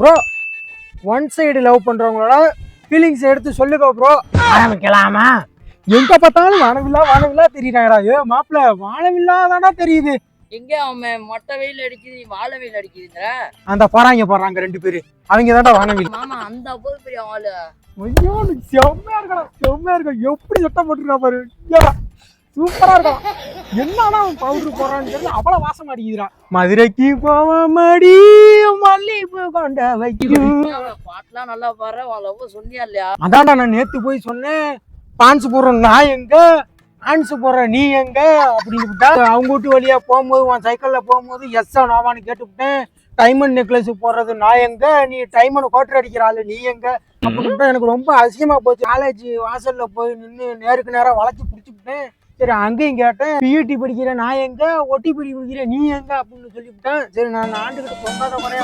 Bro one side love பண்றவங்களோட feelings எடுத்து சொல்லுங்க ப்ரோ. ஆரம்பிக்கலாமா? எங்க பார்த்தாலும் வானவில்லா தெரியுறாங்கடா. ஏ மாப்பிள்ள வானவில்லா தானா தெரியுது. எங்க அவன் மொட்டை வெயில் அடிக்குது, வாழை வெயில் அடிக்குதுங்கிற அந்த போறாங்க 2 பேரு, அவங்க தான்டா வானவில். மாமா அந்த அவ்வளவு பெரிய ஆளு. ஐயோ செம்மையா இருக்கா. எப்படி சட்டம் போட்டுருக்கா பாரு. சூப்பரா இருக்கா. என்னன்னா அவன் பவுடர் போறான்னு தெரியல, அவ்வளவு வாசம் அடிக்குதுடா. மதுரைக்கு போவாமடி மல்லிகைப்பூ கொண்ட வைக்கும். பாட்டுலாம் நல்லா பாரு. உன் லவ் சொன்னியா இல்லையா? அதான்டா நான் நேத்து போய் சொன்னேன். பான்ஸ் போடுறேன் நான் எங்க, ஆன்ஸ் போடுற நீ எங்க அப்படின்னு அவங்க வீட்டு வழியா போகும்போது உன் சைக்கிள்ல போகும்போது எஸ்ஸா நோவான்னு கேட்டுவிட்டேன். டைமண்ட் நெக்லஸ் போடுறது நான் எங்க, நீ டைமண்ட் கோட்டர் அடிக்கிற ஆளு நீ எங்க அப்படின்னு எனக்கு ரொம்ப அசிங்கமா போச்சு. காலேஜ் வாசல்ல போய் நின்று நேருக்கு நேரம் வளைச்சு பிடிச்சிவிட்டேன். சரி அங்கேயும் கேட்டேன், பியூட்டி படிக்கிற நான் எங்க, ஒட்டி பிடி படிக்கிற நீ எங்க அப்படின்னு சொல்லிவிட்டேன். சரி நான் ஆண்டுகிட்ட பொங்காத குறையா